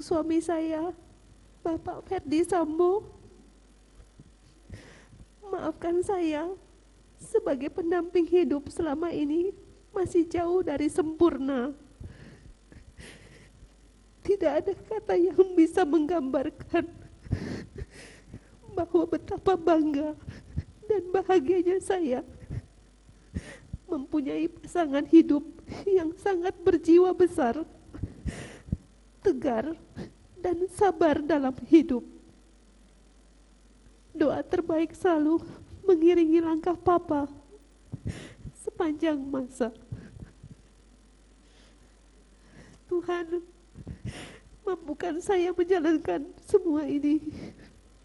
untuk suami saya, Bapak Ferdi Sambo. Maafkan saya, sebagai pendamping hidup selama ini masih jauh dari sempurna. Tidak ada kata yang bisa menggambarkan bahwa betapa bangga dan bahagianya saya mempunyai pasangan hidup yang sangat berjiwa besar, tegar, dan sabar dalam hidup. Doa terbaik selalu mengiringi langkah Papa sepanjang masa. Tuhan, mampukan saya menjalankan semua ini,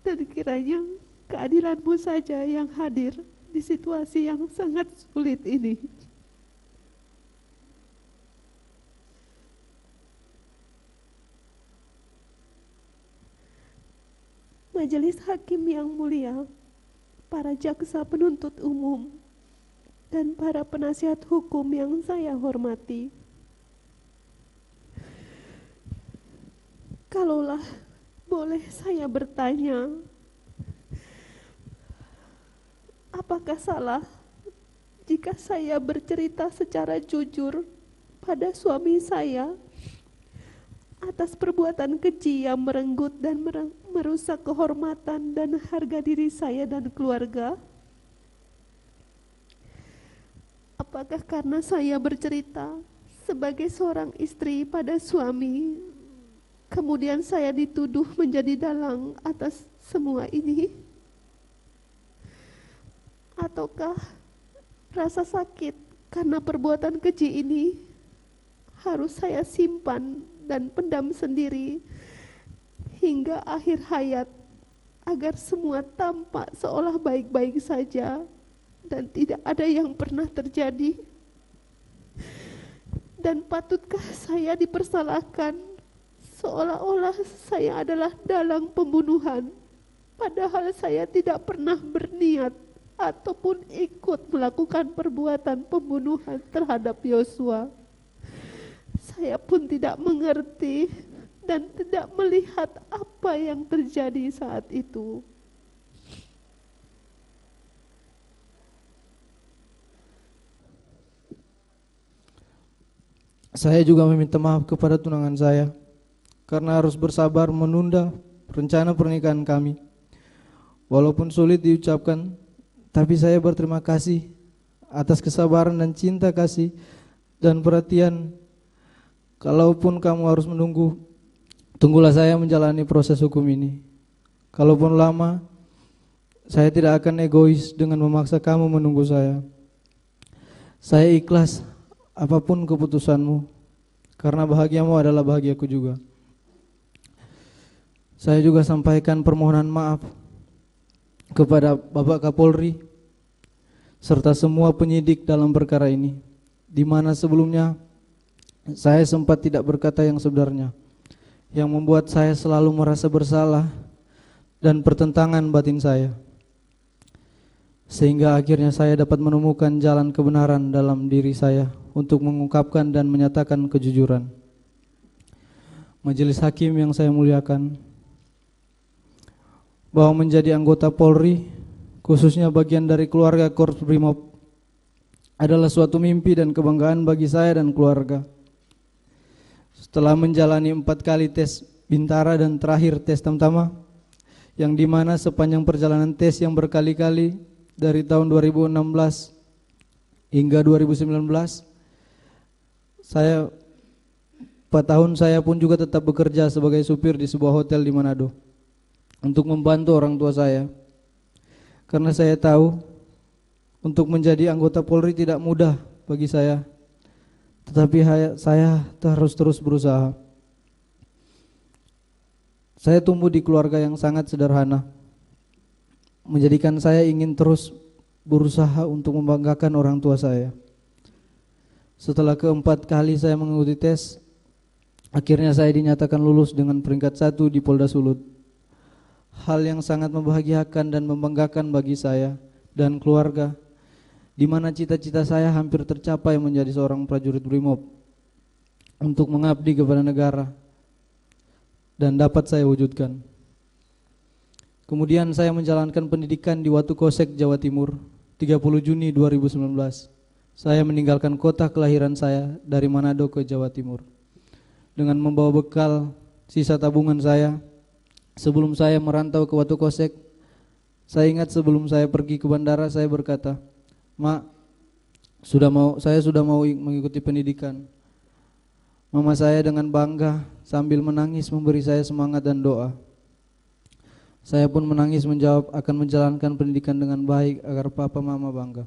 dan kiranya keadilan-Mu saja yang hadir di situasi yang sangat sulit ini. Majelis Hakim yang mulia, para jaksa penuntut umum, dan para penasihat hukum yang saya hormati. Kalaulah boleh saya bertanya, apakah salah jika saya bercerita secara jujur pada suami saya atas perbuatan keji yang merenggut dan merusak kehormatan dan harga diri saya dan keluarga? Apakah karena saya bercerita sebagai seorang istri pada suami, kemudian saya dituduh menjadi dalang atas semua ini? Ataukah rasa sakit karena perbuatan keji ini harus saya simpan dan pendam sendiri hingga akhir hayat, agar semua tampak seolah baik-baik saja dan tidak ada yang pernah terjadi? Dan patutkah saya dipersalahkan seolah-olah saya adalah dalang pembunuhan, padahal saya tidak pernah berniat ataupun ikut melakukan perbuatan pembunuhan terhadap Yosua? Saya pun tidak mengerti dan tidak melihat apa yang terjadi saat itu. Saya juga meminta maaf kepada tunangan saya karena harus bersabar menunda rencana pernikahan kami. Walaupun sulit diucapkan, tapi saya berterima kasih atas kesabaran dan cinta kasih dan perhatian. Kalaupun kamu harus menunggu, tunggulah saya menjalani proses hukum ini. Kalaupun lama, saya tidak akan egois dengan memaksa kamu menunggu saya. Saya ikhlas apapun keputusanmu, karena bahagiamu adalah bahagiaku juga. Saya juga sampaikan permohonan maaf kepada Bapak Kapolri serta semua penyidik dalam perkara ini, di mana sebelumnya saya sempat tidak berkata yang sebenarnya, yang membuat saya selalu merasa bersalah dan pertentangan batin saya, sehingga akhirnya saya dapat menemukan jalan kebenaran dalam diri saya untuk mengungkapkan dan menyatakan kejujuran. Majelis Hakim yang saya muliakan, bahwa menjadi anggota Polri, khususnya bagian dari keluarga Korps Brimob, adalah suatu mimpi dan kebanggaan bagi saya dan keluarga. Setelah menjalani 4 kali tes Bintara dan terakhir tes Tamtama, yang dimana sepanjang perjalanan tes yang berkali-kali dari tahun 2016 hingga 2019, saya 4 tahun saya pun juga tetap bekerja sebagai supir di sebuah hotel di Manado untuk membantu orang tua saya. Karena saya tahu untuk menjadi anggota Polri tidak mudah bagi saya, tetapi saya harus terus berusaha. Saya tumbuh di keluarga yang sangat sederhana, menjadikan saya ingin terus berusaha untuk membanggakan orang tua saya. Setelah keempat kali saya mengikuti tes, akhirnya saya dinyatakan lulus dengan peringkat 1 di Polda Sulut. Hal yang sangat membahagiakan dan membanggakan bagi saya dan keluarga, di mana cita-cita saya hampir tercapai menjadi seorang prajurit Brimob untuk mengabdi kepada negara. dan dapat saya wujudkan. Kemudian saya menjalankan pendidikan di Watu Kosek, Jawa Timur, 30 Juni 2019. Saya meninggalkan kota kelahiran saya dari Manado ke Jawa Timur dengan membawa bekal sisa tabungan saya. Sebelum saya merantau ke Watu Kosek, saya ingat sebelum saya pergi ke bandara saya berkata, "Mak, saya sudah mau mengikuti pendidikan." Mama saya dengan bangga sambil menangis memberi saya semangat dan doa. Saya pun menangis menjawab akan menjalankan pendidikan dengan baik agar papa mama bangga.